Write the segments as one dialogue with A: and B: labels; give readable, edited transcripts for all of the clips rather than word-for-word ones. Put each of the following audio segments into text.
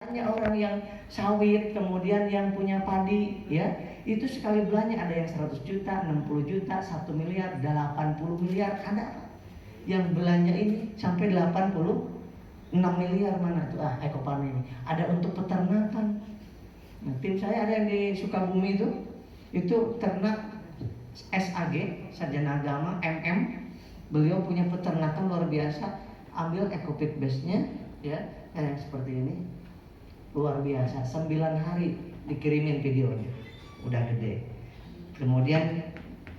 A: banyak orang yang sawit, kemudian yang punya padi, ya. Itu sekali belanja ada yang 100 juta, 60 juta, 1 miliar, 80 miliar, ada yang belanja ini sampai 86 miliar mana tuh Ekoparmi ini. Ada untuk peternakan. Nah, tim saya ada yang di Sukabumi itu ternak SAG, sarjana agama, MM. Beliau punya peternakan luar biasa. Ambil Ecopit base-nya, ya, seperti ini. Luar biasa, 9 hari dikirimin videonya. Udah gede. Kemudian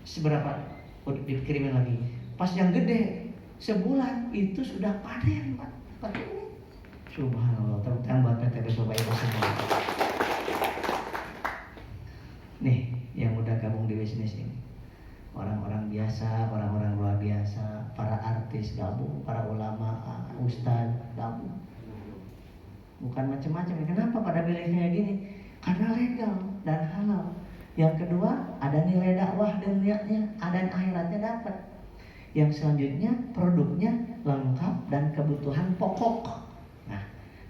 A: seberapa dikirimin lagi. Pas yang gede, sebulan itu sudah panen, Pak. Pakai ini. Subhanallah, tepuk tangan buat PT Bapak Ibu semua. Nih, yang udah gabung di bisnis ini. Orang-orang biasa, orang-orang luar biasa, para artis gabung, para ulama, ustadz gabung. Bukan macam-macam. Kenapa pada milih kayak gini? Karena legal dan halal. Yang kedua, ada nilai dakwah dan niatnya, dan akhiratnya dapat. Yang selanjutnya, produknya lengkap dan kebutuhan pokok. Nah,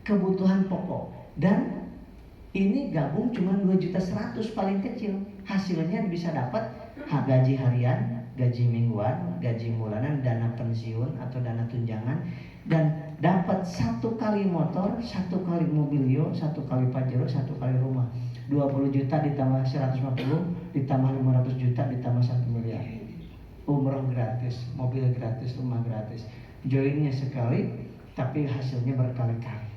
A: kebutuhan pokok. Dan ini gabung cuma 2.100.000 paling kecil. Hasilnya bisa dapat gaji harian, gaji mingguan, gaji bulanan, dana pensiun atau dana tunjangan, dan dapat 1 kali motor, 1 kali mobilio, 1 kali pajero, 1 kali rumah. 20 juta ditambah 150, ditambah 500 juta, ditambah 1 miliar. Umroh gratis, mobil gratis, rumah gratis. Joinnya sekali, tapi hasilnya berkali-kali.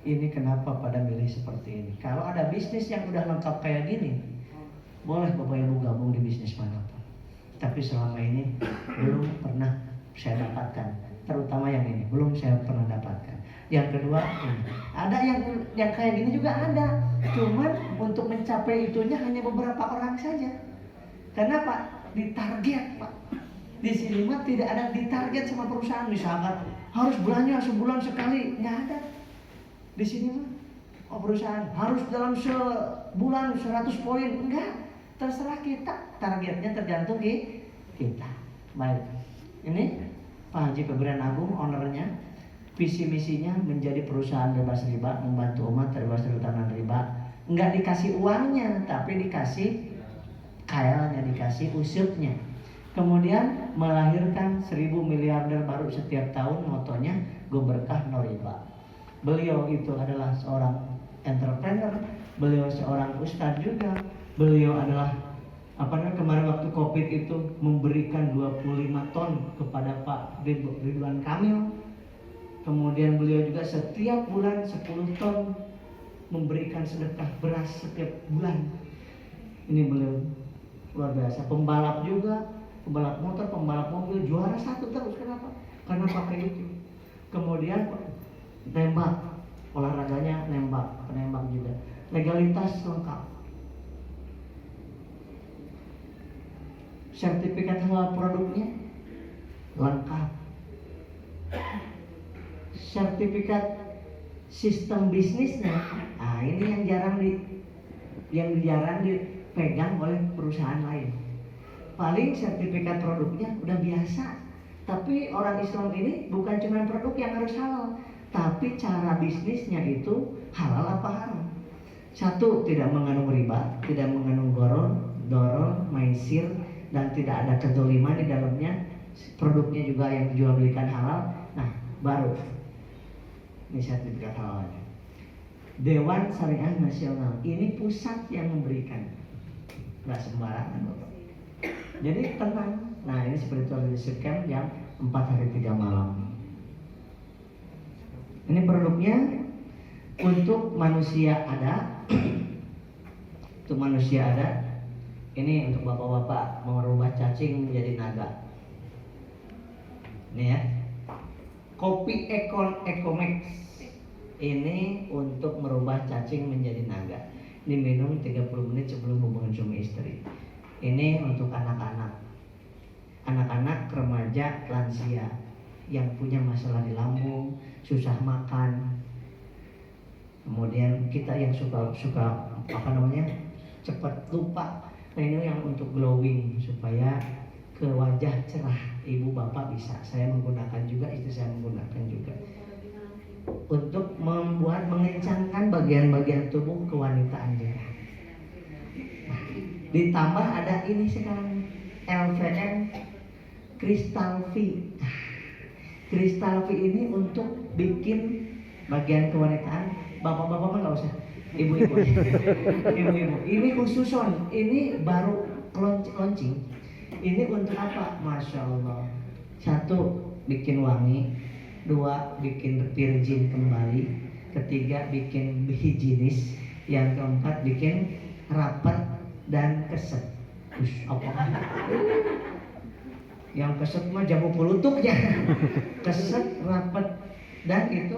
A: Ini kenapa pada milih seperti ini. Kalau ada bisnis yang udah lengkap kayak gini, boleh Bapak Ibu gabung di bisnis manapun. Tapi selama ini belum pernah saya dapatkan. Terutama yang ini belum saya pernah dapatkan. Yang kedua, ada yang kayak gini juga ada. Cuman untuk mencapai itunya hanya beberapa orang saja. Kenapa? Ditarget, Pak. Di sini mah tidak ada ditarget sama perusahaan. Misalkan harus belanja sebulan sekali, nggak ada. Di sini mah perusahaan harus dalam sebulan 100 poin, enggak. Terserah kita, targetnya tergantung kita. Baik, ini Pak Haji Febrian Agung, ownernya. Visi misinya menjadi perusahaan bebas riba, membantu umat terbebas dari tanah riba. Enggak dikasih uangnya, tapi dikasih kailnya, dikasih usupnya. Kemudian melahirkan 1.000 miliarder baru setiap tahun, motonya go berkah no riba. Beliau itu adalah seorang entrepreneur, beliau seorang ustadz juga. Beliau adalah kemarin waktu Covid itu memberikan 25 ton kepada Pak Ridwan Kamil. Kemudian beliau juga setiap bulan 10 ton memberikan sedekah beras setiap bulan. Ini beliau luar biasa. Pembalap juga, pembalap motor, pembalap mobil, juara 1 terus. Kenapa? Karena pakai itu. Kemudian tembak, olahraganya penembak juga. Legalitas lengkap. Sertifikat halal produknya lengkap. Sertifikat sistem bisnisnya, ini yang jarang dipegang oleh perusahaan lain. Paling sertifikat produknya udah biasa. Tapi orang Islam ini bukan cuma produk yang harus halal, tapi cara bisnisnya itu halal apa haram. 1, tidak mengandung riba, tidak mengandung dorol, maisir, dan tidak ada kezaliman di dalamnya. Produknya juga yang dijual belikan halal. Nah, baru ini sertifikat halalnya. Dewan Syariah Nasional, ini pusat yang memberikan, nggak sembarangan, Bapak. Jadi tenang. Nah, ini spiritual leadership camp yang 4 hari 3 malam. Ini produknya untuk manusia ada. Untuk manusia ada. Ini untuk bapak-bapak mau merubah cacing menjadi naga. Ini ya. Kopi Ecomax. Ini untuk merubah cacing menjadi naga. Ini minum 30 menit sebelum hubungan suami istri. Ini untuk anak-anak. Anak-anak, remaja, lansia yang punya masalah di lambung, susah makan. Kemudian kita yang suka cepat lupa. Nah, ini yang untuk glowing supaya ke wajah cerah. Ibu bapak bisa. Saya menggunakan juga, istri saya menggunakan juga. untuk mengencangkan bagian-bagian tubuh kewanitaan juga. Nah, ditambah ada ini sekarang LVN Crystal V. Crystal V ini untuk bikin bagian kewanitaan. Bapak-bapak mah nggak usah, ibu-ibu. Ibu-ibu. Ini khususon, ini baru launching. Ini untuk apa? Masya Allah. 1, bikin wangi. 2, bikin virgin kembali. 3, bikin higienis. Yang 4, bikin rapat dan keset. Apakah? Yang keset mah jamu pulutuk ya. Keset, rapat, dan itu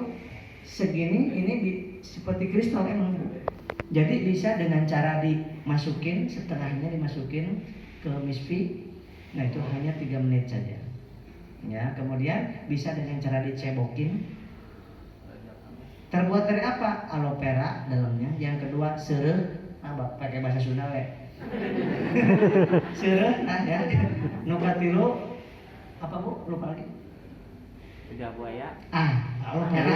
A: segini. Ini seperti kristal emang. Jadi bisa dengan cara dimasukin, setengahnya dimasukin ke misfi. Nah itu hanya 3 menit saja. Ya, kemudian bisa dengan cara dicebokin. Terbuat dari apa? Aloe vera dalamnya. Yang kedua sereh, pakai bahasa Sunda we. Sereh, ya. Nukatilu, apa bu? Lupa lagi.
B: Lidah buaya.
A: Aloe vera.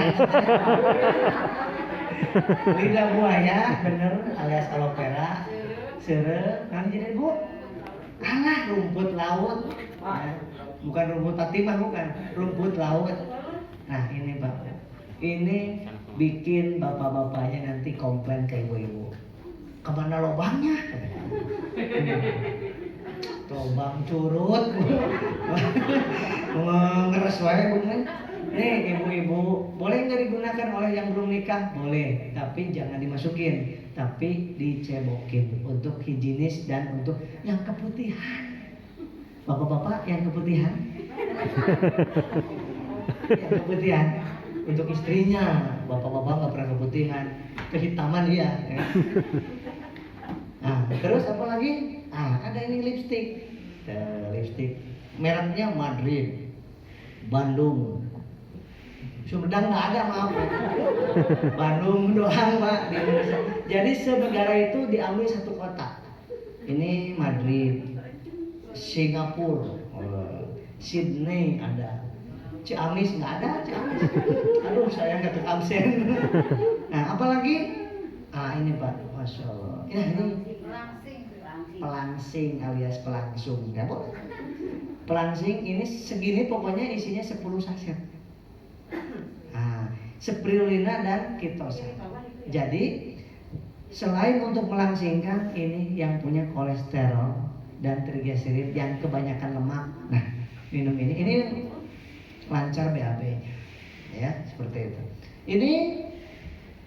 A: Lidah buaya, bener, alias aloe vera. Sereh, kan jadi bu. Alah, rumput laut. Ya. Bukan rumput tatimah, bukan rumput laut. Nah ini Pak, ini bikin bapak-bapaknya nanti komplain ke ibu-ibu. Kemana lobangnya? Lobang curut. Ngeres wae bukan? Nih ibu-ibu, boleh nggak digunakan oleh yang belum nikah? Boleh, tapi jangan dimasukin, tapi dicebokin untuk higienis dan untuk yang keputihan. Bapak-bapak yang keputihan, yang keputihan untuk istrinya. Bapak-bapak nggak pernah keputihan, kehitaman iya. Ya. Nah, terus apa lagi? Ada ini lipstick, lipstick mereknya Madrid, Bandung, Sumedang nggak ada, maaf. Bandung doang Pak di Indonesia. Jadi senegara itu diambil 1 kota. Ini Madrid, Singapura, Sydney ada, Ciamis nggak ada, Ciamis. Aduh saya nggak absen. Nah apalagi? Ini Pak, Masya Allah. Ya ini pelangsing alias pelangsung, ya boleh. Pelangsing ini segini pokoknya isinya 10 saset. Spirulina dan ketosa. Jadi selain untuk melangsingkan, ini yang punya kolesterol dan trigliserid yang kebanyakan lemak. Nah, minum ini lancar BAB-nya. Ya, seperti itu. Ini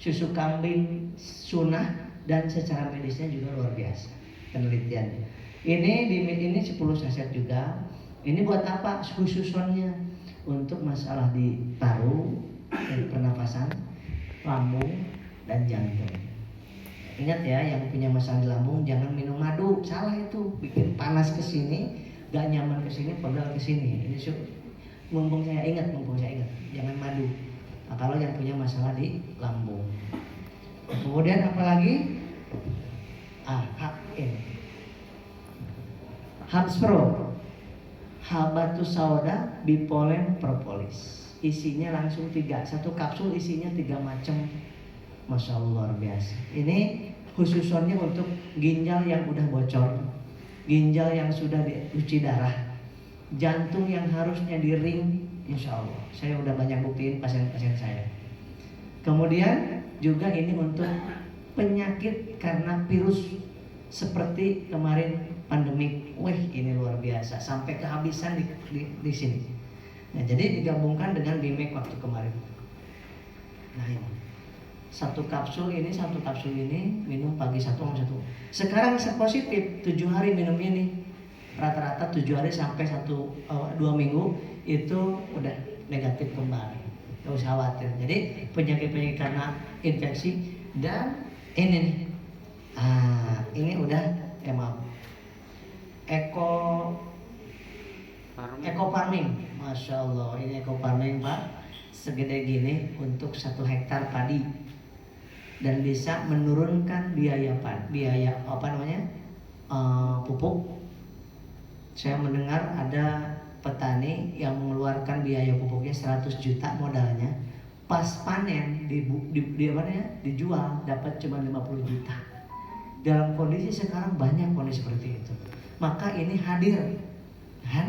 A: susu kambing sunnah dan secara medisnya juga luar biasa penelitiannya. Ini 10 saset juga. Ini buat apa? Khususnya untuk masalah di paru, pernafasan, lambung, dan jantung. Ingat ya, yang punya masalah di lambung jangan minum madu, salah itu, bikin panas ke sini, gak nyaman ke sini, pegal ke sini. Ini mumpung saya ingat, jangan madu. Nah, kalau yang punya masalah di lambung. Kemudian apalagi? Ini Habspro, Habatus Sauda, Bipolen, Propolis. Isinya langsung 3, 1 kapsul isinya 3 macam. Masya Allah luar biasa. Ini khususnya untuk ginjal yang udah bocor, ginjal yang sudah dicuci darah, jantung yang harusnya di ring. Insya Allah saya udah banyak buktiin pasien-pasien saya. Kemudian juga ini untuk penyakit karena virus seperti kemarin pandemik. Wih ini luar biasa, sampai kehabisan di sini. Nah, jadi digabungkan dengan Bimek waktu kemarin. Nah ini 1 kapsul ini minum pagi 1 malam 1. Sekarang positif 7 hari minum ini. Rata-rata 7 hari sampai 2 minggu itu udah negatif kembali. Gak usah khawatir. Jadi penyakit-penyakit karena infeksi dan ini nih. Ini udah Eco farming. Masya Allah, ini eco farming Pak. Segede gini untuk 1 hektar padi. Dan bisa menurunkan biaya pupuk. Saya mendengar ada petani yang mengeluarkan biaya pupuknya 100 juta modalnya pas panen dijual dapat cuma 50 juta. Dalam kondisi sekarang banyak kondisi seperti itu. Maka ini hadir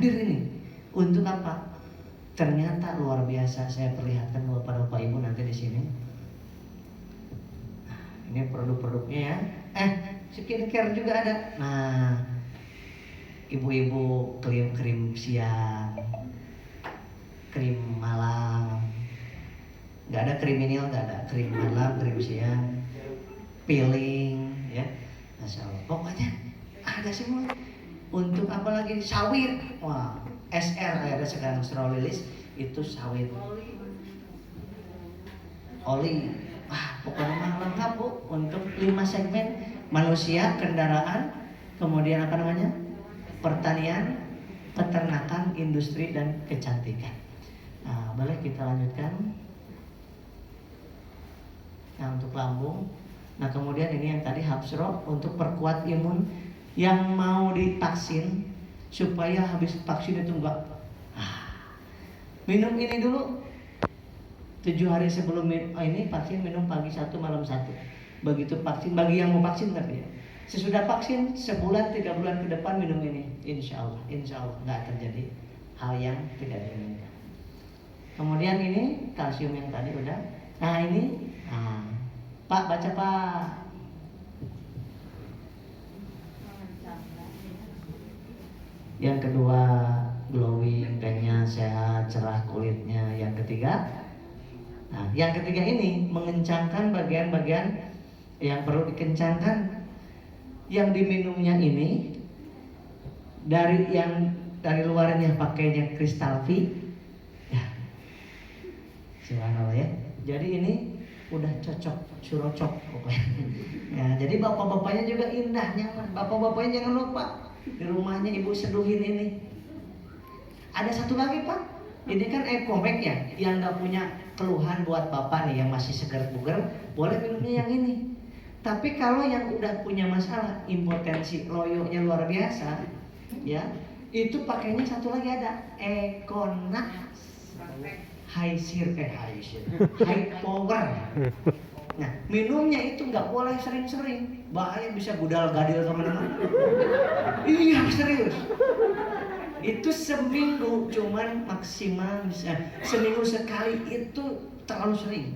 A: ini untuk apa? Ternyata luar biasa. Saya perlihatkan kepada Bapak Ibu nanti di sini. Nah, ini produk-produknya ya. Skincare juga ada. Nah, ibu-ibu krim siang, krim malam. Nggak ada kriminal, nggak ada krim malam, krim siang, peeling, ya, Masya Allah. Pokoknya ada semua. Untuk apa lagi? Sawit. Wah, SR ada sekarang Strolilis itu sawit. Oli. Wah, pokoknya mah lengkap Bu untuk 5 segmen: manusia, kendaraan, kemudian apa namanya? Pertanian, peternakan, industri, dan kecantikan. Nah, boleh kita lanjutkan. Nah, untuk lambung. Nah, kemudian ini yang tadi Hapsro untuk perkuat imun. Yang mau divaksin supaya habis vaksin itu enggak minum ini dulu 7 hari sebelum ini vaksin, minum pagi 1 malam 1. Begitu vaksin, bagi yang mau vaksin tapi ya. Sesudah vaksin sebulan 3 bulan ke depan minum ini, insya Allah nggak terjadi hal yang tidak diinginkan. Kemudian ini kalsium yang tadi udah. Nah ini, Pak baca Pak. Yang kedua glowing, pennya sehat, cerah kulitnya. Yang ketiga, nah yang ketiga ini mengencangkan bagian-bagian yang perlu dikencangkan. Yang diminumnya ini dari luarnya pakainya Crystal V, ya, subhanallah ya. Jadi ini udah surocok pokoknya. Ya, jadi bapak-bapaknya juga indah, nyaman. Bapak-bapaknya jangan lupa di rumahnya ibu seduhin ini. Ada satu lagi Pak, ini kan ekomek ya, yang nggak punya keluhan buat bapak nih yang masih segar bugar, boleh minumnya yang ini. Tapi kalau yang udah punya masalah impotensi, loyonya luar biasa, ya itu pakainya satu lagi ada Ekonak High Power. Nah, minumnya itu nggak boleh sering-sering, bahaya bisa gudal-gadil kemana-mana. Iya serius. Itu seminggu cuman maksimal bisa seminggu sekali, itu terlalu sering.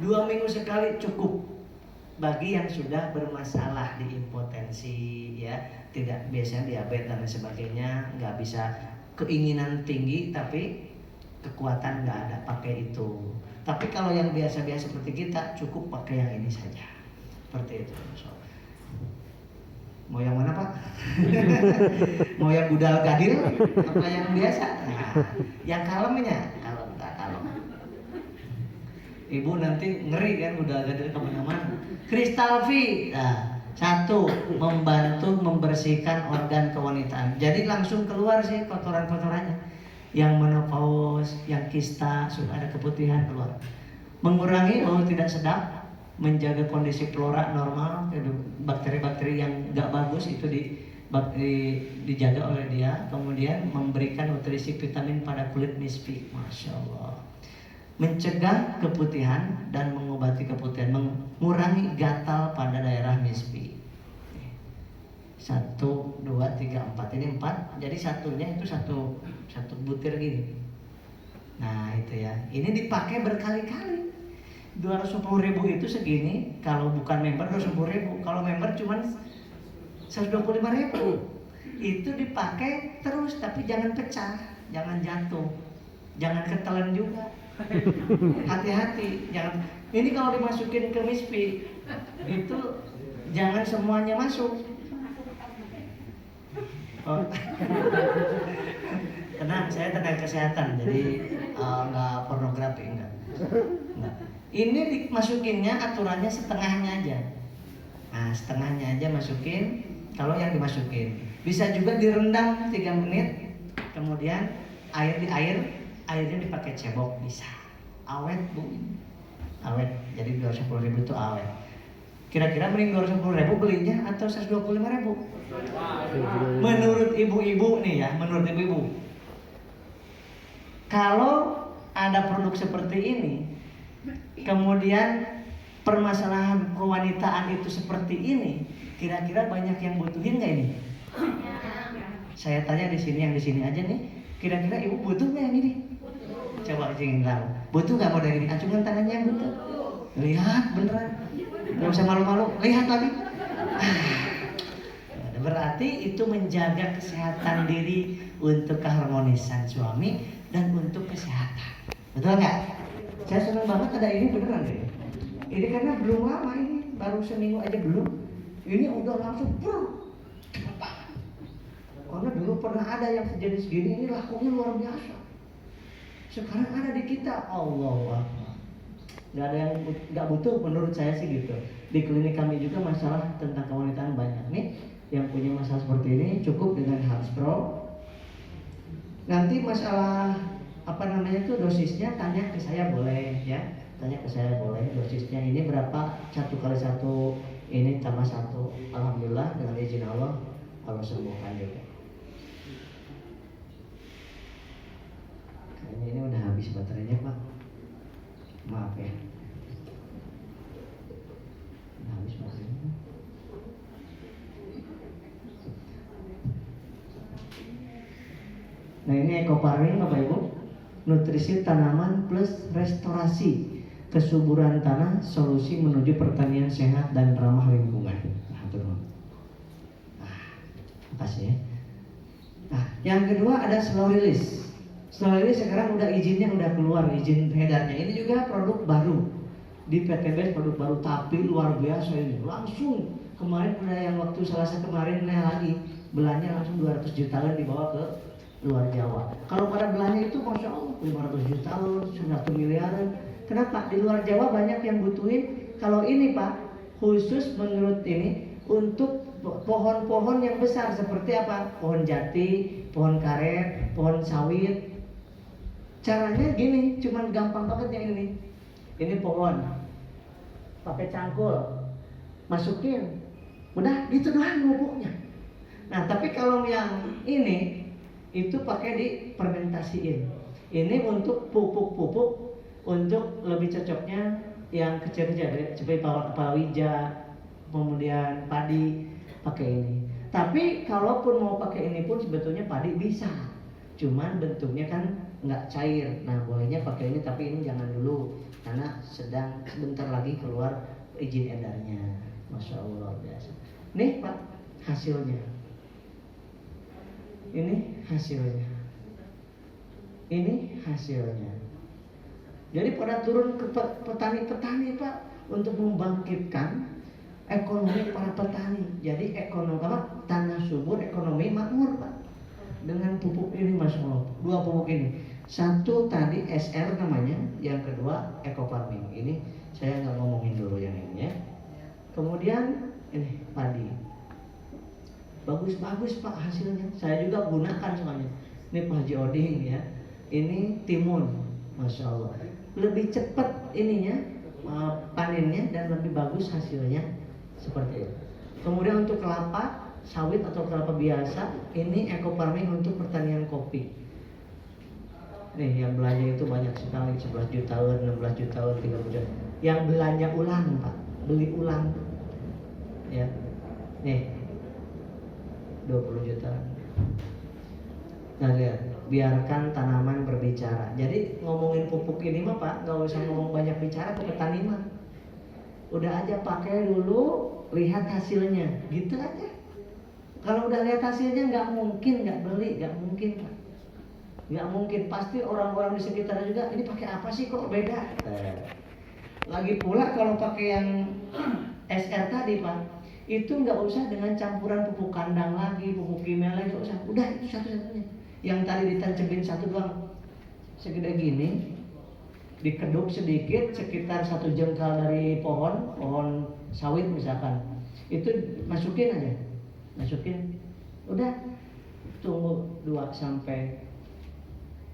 A: 2 minggu sekali cukup bagi yang sudah bermasalah di impotensi, ya, tidak biasanya diabetes dan sebagainya, nggak bisa keinginan tinggi tapi kekuatan nggak ada, pakai itu. Tapi kalau yang biasa-biasa seperti kita cukup pakai yang ini saja, seperti itu. Mau yang mana Pak? Mau yang gudal gadil apa yang biasa? Nah, yang kalemnya, kalem nggak kalem. Ibu nanti ngeri kan gudal gadil kemana-mana. Crystal V, nah, 1 membantu membersihkan organ kewanitaan. Jadi langsung keluar sih kotoran-kotorannya. Yang menopause, yang kista, sudah ada keputihan keluar. Mengurangi bau tidak sedap, menjaga kondisi flora normal, bakteri-bakteri yang nggak bagus itu dijaga oleh dia. Kemudian memberikan nutrisi vitamin pada kulit misfi, masya Allah. Mencegah keputihan dan mengobati keputihan, mengurangi gatal pada daerah misfi. 1, 2, 3, 4, ini 4. Jadi satunya itu satu butir gini. Nah itu ya, ini dipakai berkali-kali. 210.000 itu segini. Kalau bukan member 210.000, kalau member cuman 125.000. Itu dipakai terus, tapi jangan pecah, jangan jatuh, jangan ketelan juga. Hati-hati, jangan. Ini kalau dimasukin ke misfi itu jangan semuanya masuk. Oh. Tenang, saya tenaga kesehatan, jadi nggak pornografi, enggak. Ini dimasukinnya aturannya setengahnya aja. Nah, setengahnya aja masukin. Kalau yang dimasukin, bisa juga direndam 3 menit, kemudian airnya dipakai cebok, bisa. Awet Bu, awet. Jadi 210.000 itu awet. Kira-kira mending 210.000 belinya atau 125.000? Menurut ibu-ibu nih ya, menurut ibu-ibu. Kalau ada produk seperti ini, kemudian permasalahan kewanitaan itu seperti ini, kira-kira banyak yang butuhin nggak ini? Saya tanya di sini, yang di sini aja nih, kira-kira ibu butuh nggak yang ini? Coba cingin tahu, butuh nggak model ini? Acungkan tangannya yang butuh. Lihat beneran, nggak usah malu-malu, lihat lagi. Berarti itu menjaga kesehatan diri untuk keharmonisan suami dan untuk kesehatan. Betul nggak? Saya senang banget ada ini beneran deh. Ini karena belum lama ini, baru seminggu aja belum. Ini udah langsung karena dulu pernah ada yang sejenis gini, ini lakunya luar biasa. Sekarang ada di kita, Allah. Nggak ada yang nggak butuh, menurut saya sih gitu. Di klinik kami juga masalah tentang kewanitaan banyak nih. Yang punya masalah seperti ini cukup dengan Healthpro. Nanti masalah apa namanya tuh dosisnya tanya ke saya boleh ya, tanya ke saya boleh dosisnya ini berapa, 1x1 ini tambah 1. Alhamdulillah dengan izin Allah sembuhkan juga. Kayaknya ini udah habis baterainya Pak, maaf ya, udah habis baterainya. Nah ini eco farming Bapak Ibu, nutrisi tanaman plus restorasi kesuburan tanah, solusi menuju pertanian sehat dan ramah lingkungan. Makasih ya. Nah yang kedua ada slow release. Slow release sekarang udah izinnya udah keluar, izin edarnya. Ini juga produk baru di PTBS, produk baru tapi luar biasa ini. Langsung kemarin udah yang waktu Selasa kemarin lagi belanja langsung 200 jutaan dibawa ke luar Jawa. Kalau pada belanja itu Masya Allah 500 juta, 1 miliaran. Kenapa? Di luar Jawa banyak yang butuhin. Kalau ini Pak, khusus menurut ini untuk pohon-pohon yang besar seperti apa? Pohon jati, pohon karet, pohon sawit. Caranya gini, cuman gampang banget yang ini. Ini pohon, pakai cangkul, masukin, udah gitu doang bubuknya. Nah tapi kalau yang ini itu pakai difermentasiin. Ini untuk pupuk-pupuk, untuk lebih cocoknya yang kecil-kecil seperti palawija, kemudian padi, pakai ini. Tapi kalaupun mau pakai ini pun sebetulnya padi bisa, cuman bentuknya kan nggak cair. Nah bolehnya pakai ini, tapi ini jangan dulu karena sedang sebentar lagi keluar izin edarnya. Masya Allah biasa. Nih Pak hasilnya. Ini hasilnya. Ini hasilnya. Jadi pada turun ke petani-petani Pak untuk membangkitkan ekonomi para petani. Jadi ekonomi apa? Tanah subur, ekonomi makmur Pak. Dengan pupuk ini Masya Allah. 2 pupuk ini. Satu tadi SR namanya, yang kedua eco farming. Ini saya nggak ngomongin dulu yang ini ya. Kemudian ini padi. Bagus-bagus Pak hasilnya. Saya juga gunakan soalnya. Ini Pak Haji Oding ya. Ini timun, Masya Allah. Lebih cepat ininya panennya dan lebih bagus hasilnya seperti itu. Kemudian untuk kelapa sawit atau kelapa biasa, ini eco farming untuk pertanian kopi. Nih yang belanja itu banyak sekali, 11 jutaan, 16 jutaan, 30 jutaan. Yang belanja ulang Pak, beli ulang. Ya. Nih 20 juta. Nah lihat, biarkan tanaman berbicara. Jadi ngomongin pupuk ini mah Pak, nggak usah ngomong banyak bicara ke petani mah. Udah aja pakai dulu, lihat hasilnya, gitu aja. Kalau udah lihat hasilnya nggak mungkin nggak beli, nggak mungkin Pak. Nggak mungkin, pasti orang-orang di sekitar juga ini pakai apa sih kok beda. Lagi pula kalau pakai yang SR tadi Pak, itu nggak usah dengan campuran pupuk kandang lagi, pupuk kimia lagi, nggak usah. Udah itu satu-satunya. Yang tadi ditancapin satu doang, segede gini, dikeduk sedikit, sekitar 1 jengkal dari pohon sawit misalkan, itu masukin aja, masukin. Udah tunggu 2 sampai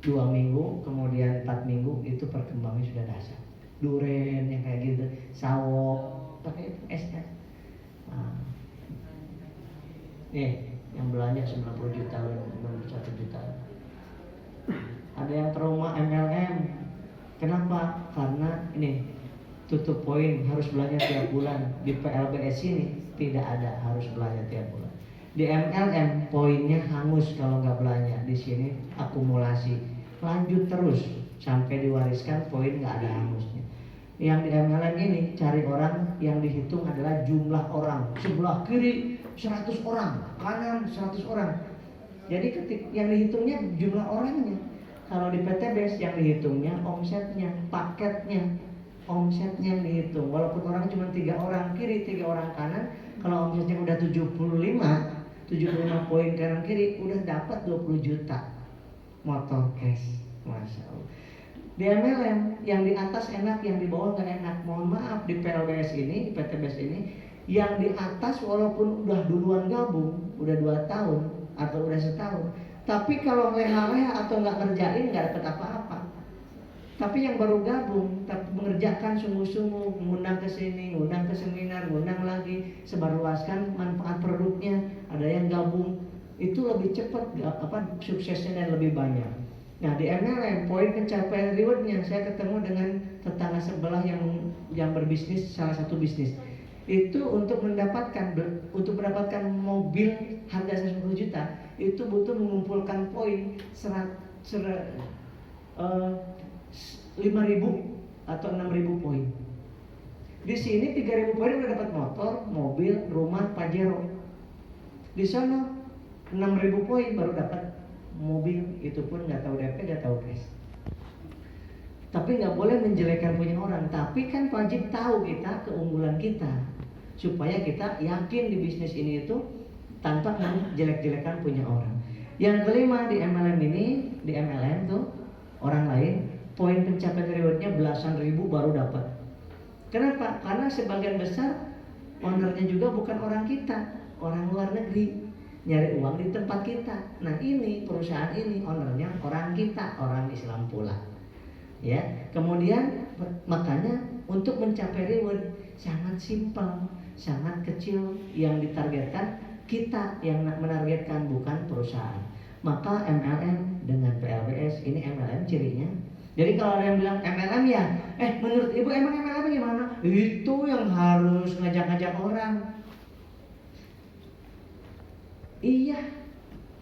A: 2 minggu, kemudian 4 minggu itu perkembangannya sudah dasar. Duren yang kayak gitu, sawo, pakai SR. Nah, nih yang belanja 90 juta, 91 juta. Ada yang trauma MLM, Kenapa? Karena ini tutup poin harus belanja tiap bulan. Di PLBS ini tidak ada harus belanja tiap bulan. Di MLM poinnya hangus kalau nggak belanja. Di sini akumulasi, lanjut terus sampai diwariskan, poin nggak ada hangusnya. Yang di MLM ini cari orang yang dihitung adalah jumlah orang. Sebelah kiri 100 orang, kanan 100 orang. Jadi yang dihitungnya jumlah orangnya. Kalau di PTBS yang dihitungnya omsetnya, paketnya, omsetnya yang dihitung. Walaupun orang cuma 3 orang kiri, 3 orang kanan, kalau omsetnya udah 75 poin kanan kiri, udah dapat 20 juta motor cash. Masya Allah. Di MLM yang di atas enak, yang di bawah nggak enak. Mohon maaf, di PLBS ini, di PTBS ini, yang di atas walaupun udah duluan gabung, udah 2 tahun atau udah setahun, tapi kalau leha-leha atau nggak ngerjain nggak dapat apa-apa. Tapi yang baru gabung, tapi mengerjakan sungguh-sungguh, ngundang ke sini, ngundang ke seminar, ngundang lagi, sebarluaskan manfaat produknya. Ada yang gabung, itu lebih cepat suksesnya dan lebih banyak. Nah di MLM poin pencapaian rewardnya, saya ketemu dengan tetangga sebelah yang berbisnis, salah satu bisnis itu untuk mendapatkan mobil harga 10 juta itu butuh mengumpulkan poin 5.000 atau 6.000 poin. Di sini 3.000 poin udah dapat motor, mobil, rumah, Pajero. Di sana 6.000 poin baru dapat mobil, itu pun nggak tahu DP, nggak tahu cash. Tapi nggak boleh menjelekkan punya orang. Tapi kan wajib tahu kita keunggulan kita, supaya kita yakin di bisnis ini itu tanpa menjelek-jelekan punya orang. Yang kelima di MLM ini, di MLM tuh orang lain poin pencapaian rewardnya belasan ribu baru dapat. Kenapa? Karena sebagian besar ownernya juga bukan orang kita, orang luar negeri. Nyari uang di tempat kita. Nah ini perusahaan ini ownernya orang kita, orang Islam pula. Ya, kemudian makanya untuk mencapai reward sangat simpel, sangat kecil. Yang ditargetkan kita yang menargetkan, bukan perusahaan. Maka MLM dengan PLBS ini MLM cirinya. Jadi kalau ada yang bilang MLM ya, menurut ibu emang MLM gimana? Itu yang harus ngajak-ngajak orang. Iya,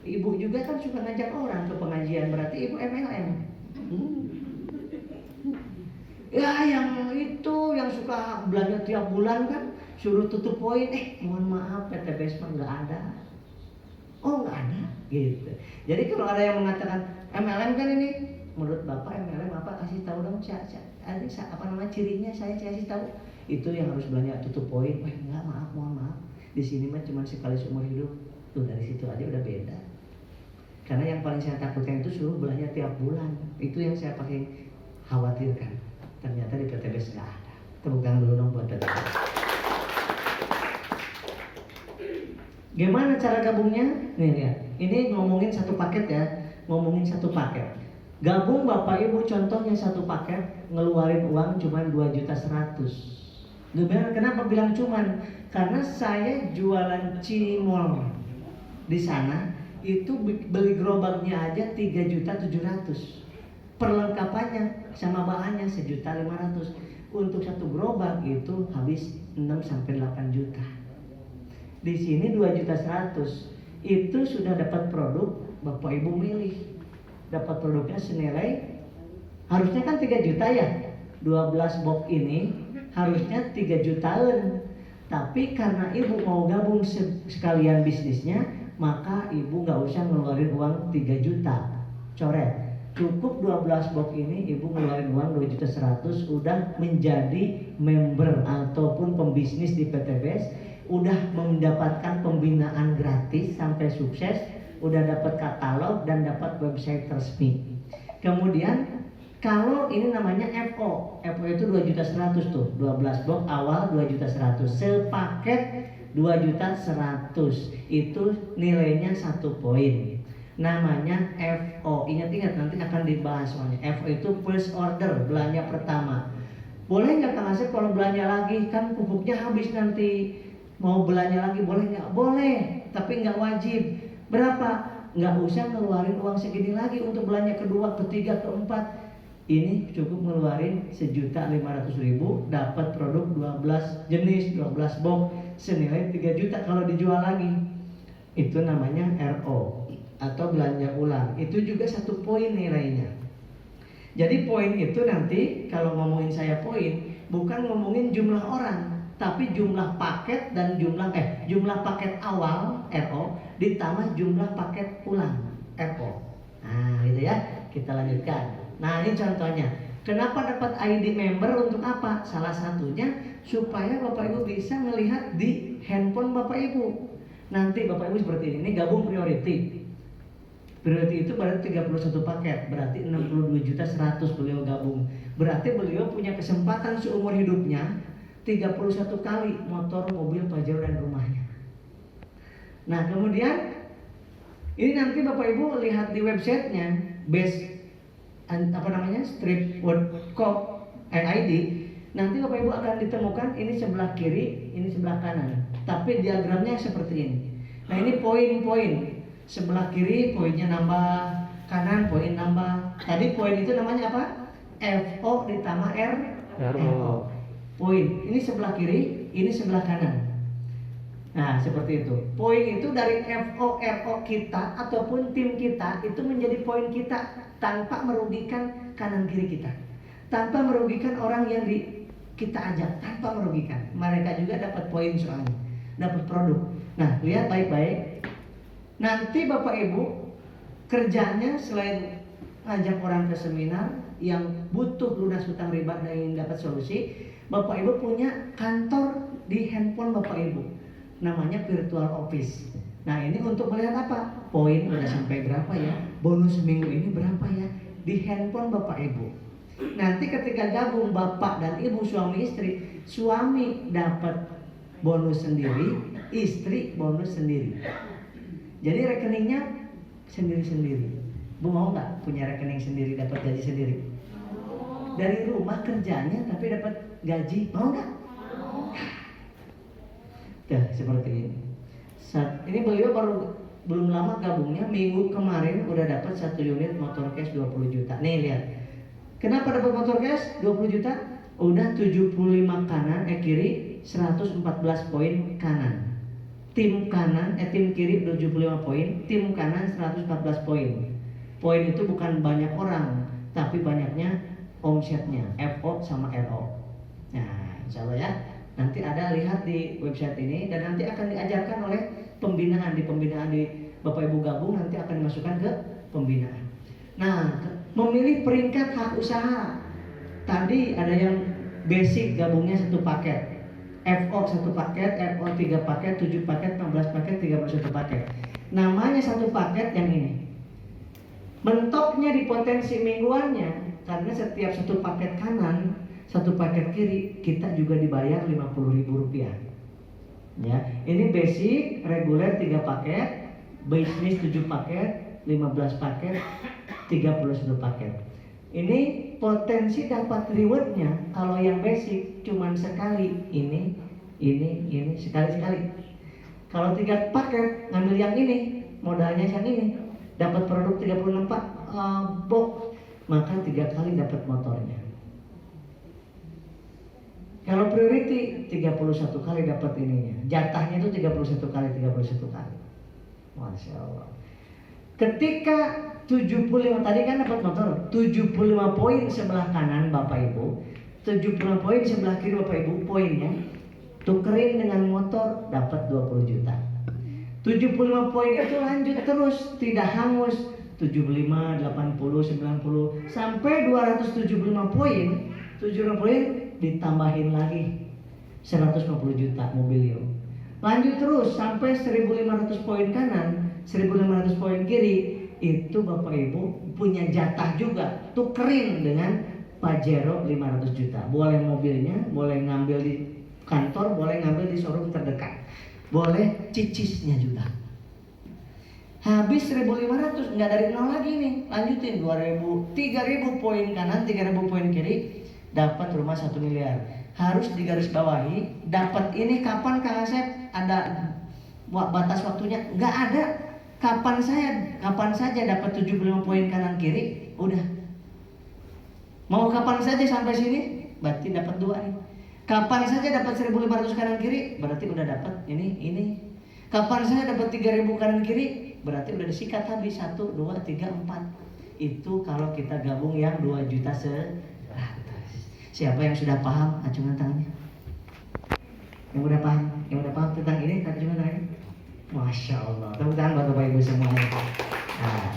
A: ibu juga kan suka ngajak orang ke pengajian, berarti ibu MLM. Ya yang itu yang suka belanja tiap bulan kan, suruh tutup poin, mohon maaf PTBS mah nggak ada. Oh nggak ada, gitu. Jadi kalau ada yang mengatakan MLM kan ini, menurut bapak MLM apa? Kasih tahu dong, apa nama cirinya, saya kasih tahu. Itu yang harus belanja tutup poin. Enggak, maaf, mohon maaf. Di sini mah cuma sekali seumur hidup. Tuh dari situ aja udah beda. Karena yang paling saya takutkan itu suruh belanja tiap bulan. Itu yang saya paling khawatirkan. Ternyata di PTBS nggak ada. Tepuk tangan dulu dong buat PTBS. Gimana cara gabungnya? Nih lihat. Ini ngomongin satu paket ya. Ngomongin satu paket. Gabung Bapak Ibu, contohnya satu paket ngeluarin uang cuma 2.100.000. Gimana? Kenapa bilang cuman? Karena saya jualan cimol. Di sana itu beli gerobaknya aja 3.700.000. Perlengkapannya sama bahannya 1.500.000. Untuk satu gerobak itu habis 6 sampai 8 juta. Di sini 2.100.000. Itu sudah dapat produk, Bapak Ibu milih. Dapat produknya senilai, harusnya kan 3 juta ya. 12 box ini harusnya 3 jutaan. Tapi karena ibu mau gabung sekalian bisnisnya, maka ibu nggak usah ngeluarin uang 3 juta, coret. Cukup 12 box ini ibu ngeluarin uang 2.100.000, udah menjadi member ataupun pembisnis di PTBS, udah mendapatkan pembinaan gratis sampai sukses, udah dapat katalog dan dapat website resmi. Kemudian kalau ini namanya FO itu 2.100.000 tuh, 12 box awal 2.100.000, sepaket 2.100.000, itu nilainya 1 poin. Namanya FO. Ingat-ingat nanti akan dibahas soalnya. FO itu first order, belanja pertama. Boleh nggak Kang Asep kalau belanja lagi, kan pupuknya habis nanti mau belanja lagi, boleh nggak? Boleh, tapi nggak wajib. Berapa? Nggak usah ngeluarin uang segini lagi untuk belanja kedua, ketiga, keempat. ini cukup ngeluarin 1.500.000 dapat produk 12 jenis 12 box senilai 3 juta kalau dijual lagi. Itu namanya RO atau belanja ulang. Itu juga 1 poin nilainya. Jadi poin itu nanti kalau ngomongin saya poin bukan ngomongin jumlah orang, tapi jumlah paket dan jumlah paket awal RO ditambah jumlah paket ulang RO. Nah, gitu ya. Kita lanjutkan. Nah, ini contohnya. Kenapa dapat ID member untuk apa? Salah satunya supaya Bapak Ibu bisa melihat di handphone Bapak Ibu. Nanti Bapak Ibu seperti ini gabung priority. Priority itu berarti 31 paket, berarti 62.100.000 beliau gabung. Berarti beliau punya kesempatan seumur hidupnya 31 kali motor, mobil, Pajero dan rumahnya. Nah, kemudian ini nanti Bapak Ibu lihat di websitenya strip.co.id. Nanti Bapak Ibu akan ditemukan ini sebelah kiri, ini sebelah kanan. Tapi diagramnya seperti ini. Nah, ini poin-poin. Sebelah kiri poinnya nambah, kanan poin nambah. Tadi poin itu namanya apa? FO ditambah RO. Poin. Ini sebelah kiri, ini sebelah kanan. Nah, seperti itu. Poin itu dari FO, RO kita ataupun tim kita itu menjadi poin kita tanpa merugikan kanan kiri kita. Tanpa merugikan orang yang kita ajak, tanpa merugikan. Mereka juga dapat poin soalnya, dapat produk. Nah, lihat baik-baik. Nanti Bapak Ibu kerjanya selain ngajak orang ke seminar yang butuh lunas hutang riba dan ingin dapat solusi, Bapak Ibu punya kantor di handphone Bapak Ibu. Namanya virtual office. Nah, ini untuk melihat apa? Poin udah sampai berapa ya? Bonus minggu ini berapa ya? Di handphone Bapak Ibu. Nanti ketika gabung Bapak dan Ibu suami istri, suami dapat bonus sendiri, istri bonus sendiri. Jadi rekeningnya sendiri-sendiri. Bu mau nggak punya rekening sendiri, dapat gaji sendiri? Dari rumah kerjanya tapi dapat gaji, mau nggak? Tuh, seperti ini. Ini beliau belum lama gabungnya, minggu kemarin udah dapat 1 unit motor cash 20 juta. Nih lihat. Kenapa dapat motor cash 20 juta? Udah 75 kanan, kiri 114 poin kanan. Tim kiri 75 poin, tim kanan 114 poin. Poin itu bukan banyak orang, tapi banyaknya omsetnya, FO sama RO. Nah, insya Allah ya. Nanti ada lihat di website ini dan nanti akan diajarkan oleh pembinaan di Bapak Ibu gabung nanti akan dimasukkan ke pembinaan. Nah, memilih peringkat hak usaha. Tadi ada yang basic gabungnya 1 paket. FO 1 paket, RO 3 paket, 7 paket, 16 paket, 31 paket. Namanya 1 paket yang ini. Mentoknya di potensi mingguannya, karena setiap 1 paket kanan, 1 paket kiri, kita juga dibayar Rp50.000. Ya, ini basic, reguler 3 paket, bisnis 7 paket, 15 paket, 31 paket. Ini potensi dapat rewardnya kalau yang basic cuman sekali, ini sekali. Kalau 3 paket ngambil yang ini, modalnya yang ini, dapat produk 36 box, maka 3 kali dapat motornya. Kalau priority 31 kali dapat ininya, jatahnya itu 31 kali. Masya Allah. Ketika 75 tadi kan dapat motor 75 poin sebelah kanan Bapak Ibu, 75 poin sebelah kiri Bapak Ibu, poinnya tukerin dengan motor dapat 20 juta. 75 poin itu lanjut terus, tidak hangus. 75, 80, 90 sampai 275 poin. 75 poin ditambahin lagi 150 juta mobilio. Lanjut terus sampai 1500 poin kanan, 1500 poin kiri. Itu Bapak Ibu punya jatah juga, tukerin dengan Pajero 500 juta. Boleh mobilnya, boleh ngambil di kantor, boleh ngambil di showroom terdekat, boleh cicisnya juga. Habis 1500, nggak dari nol lagi nih, lanjutin 2000, 3000 poin kanan, 3000 poin kiri, dapat rumah 1 miliar. Harus digarisbawahi, dapat ini kapan Kang Asep? Ada batas waktunya? Nggak ada. Kapan saja dapat 75 poin kanan kiri, udah. Mau kapan saja sampai sini, berarti dapat 2 nih. Kapan saja dapat 1.500 kanan kiri, berarti udah dapat ini. Kapan saja dapat 3.000 kanan kiri, berarti udah disikat habis 1, 2, 3, 4. Itu kalau kita gabung yang 2.100.000. Siapa yang sudah paham? Acungkan tangannya. Yang udah paham tentang ini, acungkan tangannya. Masya Allah. Tepuk tangan buat Bapak Ibu semuanya. Nah,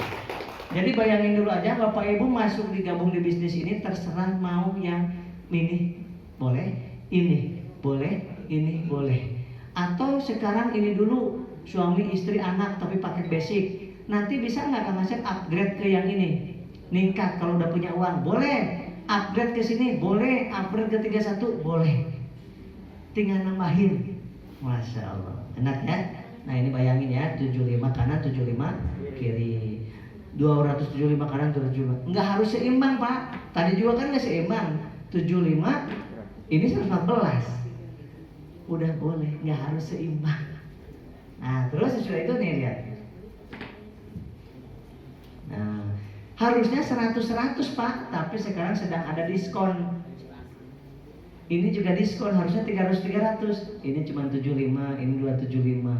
A: jadi bayangin dulu aja, Bapak Ibu masuk digabung di bisnis ini, terserah mau yang ini boleh, ini boleh. Atau sekarang ini dulu suami istri anak tapi pakai basic. Nanti bisa nggak Kang Asep upgrade ke yang ini? Ningkat kalau udah punya uang, boleh. Upgrade ke sini, boleh. Upgrade ke 31, boleh. Tinggal nambahin. Masya Allah. Enak ya? Nah ini bayangin ya, 75 kanan, 75 kiri. 275 kanan, 275. Nggak harus seimbang Pak. Tadi juga kan nggak seimbang. 75, ini 114. Udah boleh, nggak harus seimbang. Nah terus sesudah itu nih lihat. Nah harusnya 100-100 Pak, tapi sekarang sedang ada diskon. Ini juga diskon, harusnya 300-300. Ini cuma 75, ini 275.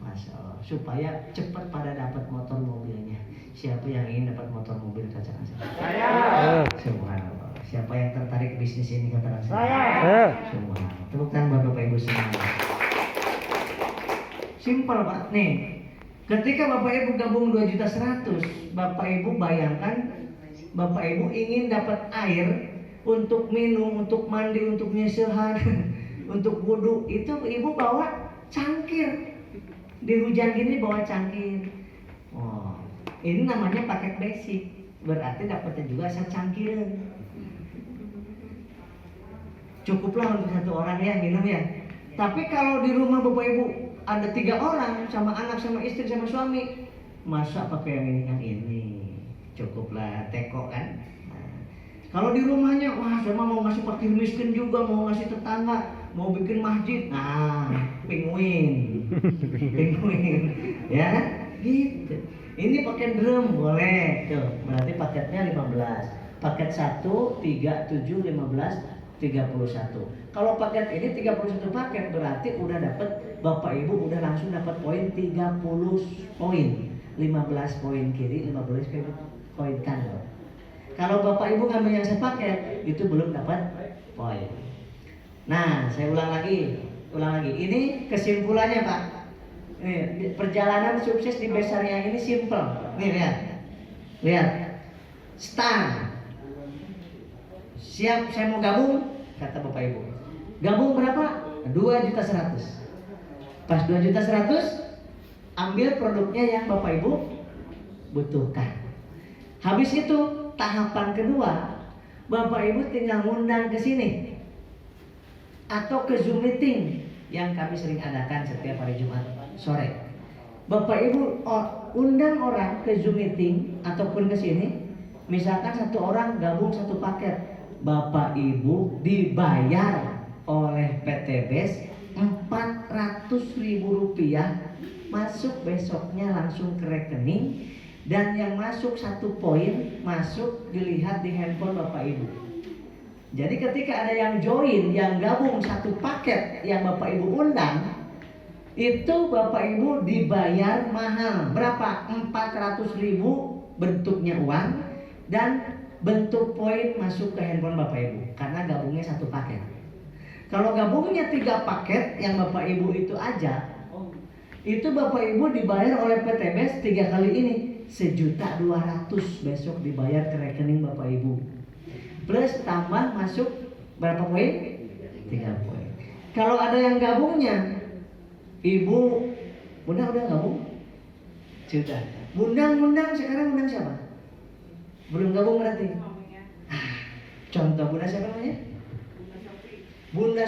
A: Masya Allah, supaya cepat pada dapat motor mobilnya. Siapa yang ingin dapat motor mobil katakan saya? Subhanallah. Siapa yang tertarik bisnis ini katakan saya? Subhanallah. Tepuk tangan buat Bapak Ibu semua. Simpel Pak. Nih, ketika Bapak Ibu gabung 2.100.000, Bapak Ibu bayangkan, Bapak Ibu ingin dapat air untuk minum, untuk mandi, untuk nyisihan, untuk wudhu, itu Ibu bawa cangkir. Di hujan gini bawa cangkir. Oh, ini namanya paket basic. Berarti dapatnya juga secangkiran. Cukuplah untuk 1 orang ya minum ya. Tapi kalau di rumah Bapak Ibu ada 3 orang, sama anak, sama istri, sama suami, masa pakai yang ini? Cukuplah teko kan. Kalau di rumahnya, wah saya mau ngasih fakir miskin juga, mau ngasih tetangga, mau bikin masjid. Nah, penguin, ya gitu. Ini pakai drum boleh, tuh. Berarti paketnya 15. Paket 1, 3, 7, 15, 31. Kalau paket ini 31 paket, berarti udah dapat, Bapak Ibu udah langsung dapat poin 30 poin. 15 poin kiri, 15 poin kanan. Kalau Bapak Ibu ngambil yang sepaket, itu belum dapat poin. Nah, saya ulang lagi. Ini kesimpulannya Pak. Nih, perjalanan sukses di Besarnya ini simple. Nih lihat. Start. Siap, saya mau gabung, kata Bapak Ibu. Gabung berapa? 2.100.000. Pas 2.100.000, ambil produknya yang Bapak Ibu butuhkan. Habis itu tahapan kedua, Bapak Ibu tinggal ngundang ke sini atau ke Zoom meeting yang kami sering adakan setiap hari Jumat sore. Bapak Ibu undang orang ke Zoom meeting ataupun ke sini. Misalkan 1 orang gabung 1 paket, Bapak Ibu dibayar oleh PT BES Rp400.000, masuk besoknya langsung ke rekening. Dan yang masuk 1 poin masuk dilihat di handphone Bapak Ibu. Jadi ketika ada yang join, yang gabung 1 paket yang Bapak Ibu undang, itu Bapak Ibu dibayar mahal. Berapa? 400.000 bentuknya uang dan bentuk poin masuk ke handphone Bapak Ibu. Karena gabungnya 1 paket. Kalau gabungnya 3 paket yang Bapak Ibu itu aja, itu Bapak Ibu dibayar oleh PT BES 3 kali ini. 1.200.000 besok dibayar ke rekening Bapak Ibu. Plus tambah masuk berapa poin? 3 poin. Kalau ada yang gabungnya, Ibu, Bunda udah gabung? Sudah. Bunda sekarang undang siapa? Belum gabung berarti? Contoh Bunda siapa namanya? Bunda